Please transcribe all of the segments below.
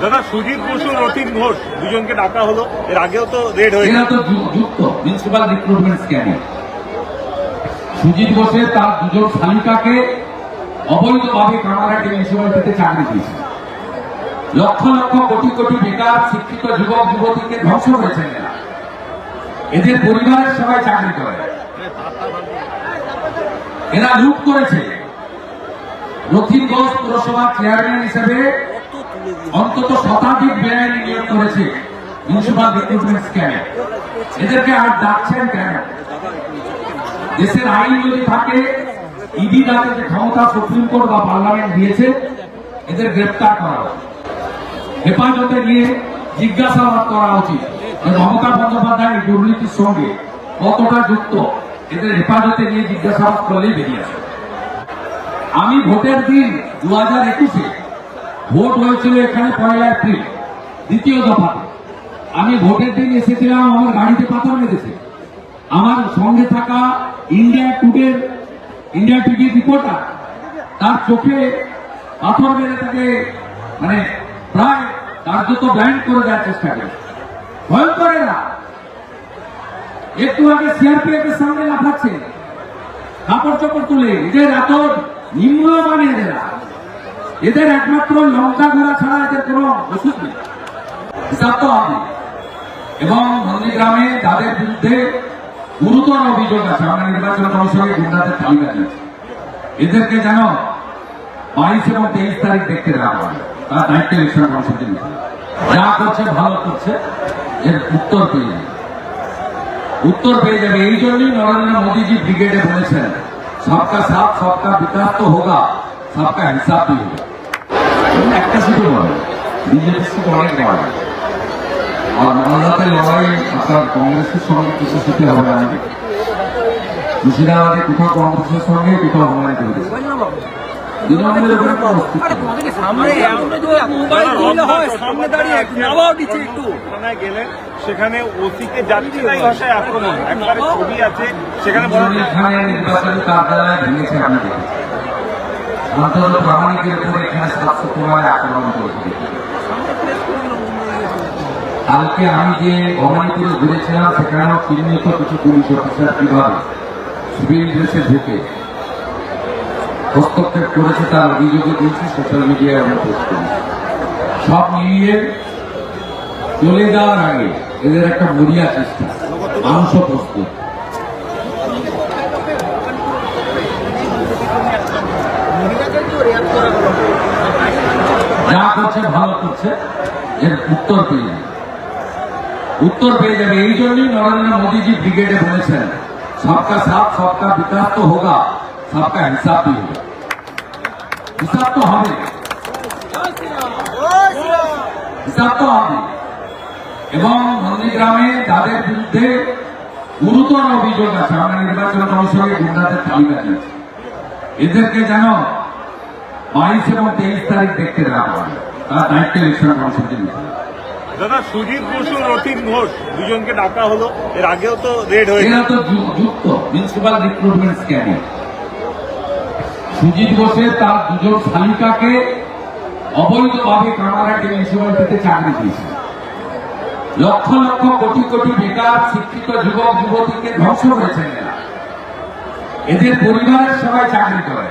দাদা সুজিত বসু রতিন ঘোষ দুজনকে ডাকা হলো, এর আগেও তো রেড হয়েছে। এরা তো যুক্ত মিউনিসিপাল রিক্রুটমেন্ট স্ক্যামে। সুজিত বসে তার দুজন শালিকাকে অবৈধভাবে কামারহাটি মিউনিসিপ্যালিটিতে চাকরি দিয়েছে। লক্ষ লক্ষ কোটি কোটি বেকার শিক্ষিত যুবক যুবতীকে ধ্বংস করেছেন এরা। এদের পরিবারের সবাই চাকরি করে। এরা লুট করেছে। রতিন ঘোষ পুরসভার চেয়ারম্যান হিসেবে অন্তত শতাধিক বেআইনি নিয়োগ করেছে মিউনিসিপাল রিক্রুটমেন্ট স্ক্যামে। এদেরকে আর ডাকছেন কেন? দেশের আইন যদি থাকে, ইডি রাতে যে ক্ষমতা সুপ্রিম কোর্ট বা পার্লামেন্ট দিয়েছে, এদের গ্রেপ্তার করা উচিত, হেফাজতে নিয়ে জিজ্ঞাসাবাদ করা উচিত। মমতা বন্দ্যোপাধ্যায় এই দুর্নীতির সঙ্গে কতটা যুক্ত, এদের হেফাজতে নিয়ে জিজ্ঞাসাবাদ করলেই বেরিয়ে আসে। আমি ভোটের দিন 2021-এ ভোট হয়েছিল এখানে 1 এপ্রিল দ্বিতীয় দফাতে। আমি ভোটের দিন এসেছিলাম, আমার গাড়িতে পাথর মেরেছে। আমার সঙ্গে থাকা ইন্ডিয়া টিভি রিপোর্টার, তার চোখে পাথর মেরে তাকে প্রায় কার্যত ব্লাইন্ড করে দেওয়ার চেষ্টা করে। ভয়ঙ্কর এরা। একটু আগে সিআরপিএফ এর সামনে লাফাচ্ছে কাপড় চোপড় তুলে। এদের এত নিম্নমানের এরা, এদের একমাত্র লঙ্কা ঘোরা ছাড়া এদের কোন ওষুধ নেই। হিসাব তো হবে। এবং নন্দীগ্রামে যাদের বিরুদ্ধে গুরুতর অভিযোগ আছে, আমরা নির্বাচন কমিশনে গুন্ডাদের তালিকা দিয়েছি। এদেরকে যেন 22 এবং 23 তারিখ দেখতে দেওয়া হয়। তার দায়িত্ব ইলেকশন কমিশনকে নিতে। যা করছে ভালো করছে, এর উত্তর পেয়ে যাবে। উত্তর পেয়ে যাবে। এই জন্যই নরেন্দ্র মোদীজি ব্রিগেডে বলেছেন, সবকা সাথ সবকা বিকাশ তো হোগা, সবকা হিসাব भी होगा। একটা শুধু বলে বিজেপির সাথে অনেক লড়াই, আর মালদাতে লড়াই আপনার কংগ্রেসের সঙ্গে কিছু সাথে হবে না। মুর্শিদাবাদে কোথাও কংগ্রেসের সঙ্গে কোথাও হুমায়ুন কংগ্রেস তৃণমূলের উপরে একটা অস্তিত্ব গেলে সেখানে ওসিকে যাত্রীরাই ভাষায় আক্রমণ, একবারে ছবি আছে সেখানে নির্বাচনী কার্যালয় ভেঙেছে। আমি দেখেছি অন্তত প্রামাণিকের উপরে এখানে 700 আক্রমণ করেছে। কালকে আমি যে ভবানীপুরে ঘুরেছিলাম, সেখানেও চিহ্নিত কিছু পুলিশ অফিসার কিভাবে সিভিল ড্রেসে ঢুকে হস্তক্ষেপ করেছে তার অভিযোগে দিয়েছি, সোশ্যাল মিডিয়ায় আমরা পোস্ট করেছি। সব মিলিয়ে চলে যাওয়ার আগে এদের একটা মরিয়া চেষ্টা, মাংস প্রস্তুত। যা করছে ভালো করছে, এর উত্তর পেয়ে যাবে। উত্তর পেয়ে যাবে। এই জন্যই নরেন্দ্র মোদীজি ব্রিগেডে বলেছেন, সবকা সাথ সবকা বিকাশ তো হোগা, সবকা হিসাব भी होगा। হিসাব তো হবে, হিসাব তো হবে। এবং নন্দীগ্রামে যাদের বিরুদ্ধে গুরুতর অভিযোগ আছে, আমরা নির্বাচন কমিশনে গুন্ডাদের তালিকা দিয়েছি। এদেরকে যেন 22 এবং 23 তারিখ দেখতে দেওয়া হয়। তার দায়িত্ব ইলেকশন কমিশনকে নিতে। দাদা সুজিত বসু রতিন ঘোষ দুজনকে ডাকা হলো, এর আগেও তো রেড হয়েছে। এরা তো যুক্ত মিউনিসিপাল রিক্রুটমেন্ট স্ক্যামে। সুজিত বসে তার দুজন শালিকাকে অবৈধভাবে কামারহাটি মিউনিসিপ্যালিটিতে চাকরি দিয়েছে। লক্ষ লক্ষ কোটি কোটি বেকার শিক্ষিত যুবক যুবতীকে ধ্বংস করেছেন এরা। এদের পরিবারের সবাই চাকরি করে।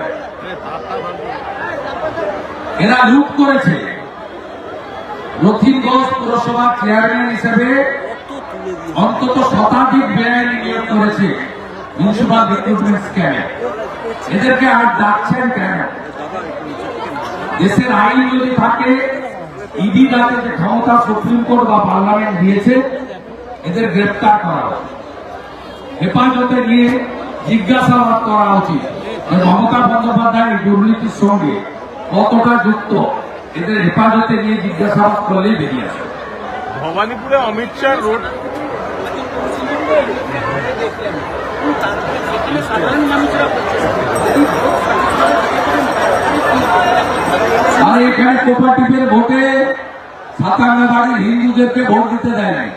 এরা লুট করেছে। রতিন ঘোষ পুরসভার চেয়ারম্যান হিসেবে অন্তত শতাধিক বেআইনি নিয়োগ করেছে মিউনিসিপাল রিক্রুটমেন্ট স্ক্যামে। এদেরকে আর ডাকছেন কেন? দেশের আইন যদি থাকে, ইডি রাতে যে ক্ষমতা সুপ্রিম কোর্ট বা পার্লামেন্ট দিয়েছে, এদের গ্রেপ্তার করা উচিত, হেফাজতে নিয়ে জিজ্ঞাসাবাদ করা উচিত। মমতা বন্দ্যোপাধ্যায় এই দুর্নীতির সঙ্গে কতটা যুক্ত, এদের হেফাজতে নিয়ে জিজ্ঞাসাবাদ করলেই বেরিয়ে আসে। ভবানীপুরে অমিত শাহ রোড আর এখানে কোপারেটিভের ভোটে 57 বাড়ির হিন্দুদেরকে ভোট দিতে দেয় নাই,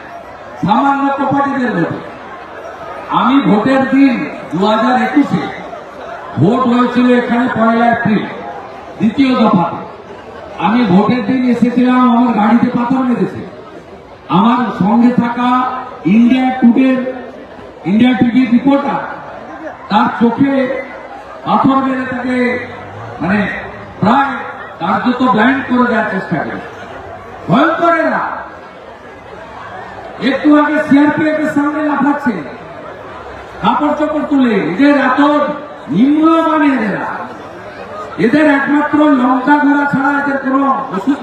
সামান্য কোপারেটিভের ভোটে। আমি ভোটের দিন 2021-এ ভোট হয়েছিল এখানে 1 এপ্রিল দ্বিতীয় দফাতে। আমি ভোটের দিন এসেছিলাম, আমার গাড়িতে পাথর মেরেছে। আমার সঙ্গে থাকা ইন্ডিয়া টিভি রিপোর্টার, তার চোখে পাথর মেরে তাকে মানে প্রায় কার্যত ব্লাইন্ড করে দেওয়ার চেষ্টা করে। ভয়ঙ্কর এরা। একটু আগে সিআরপিএফ এর সামনে লাফাচ্ছে কাপড় চোপড় তুলে। এদের এত নিম্নমানের এরা, এদের একমাত্র লঙ্কা ঘোরা ছাড়া এদের কোনো ওষুধ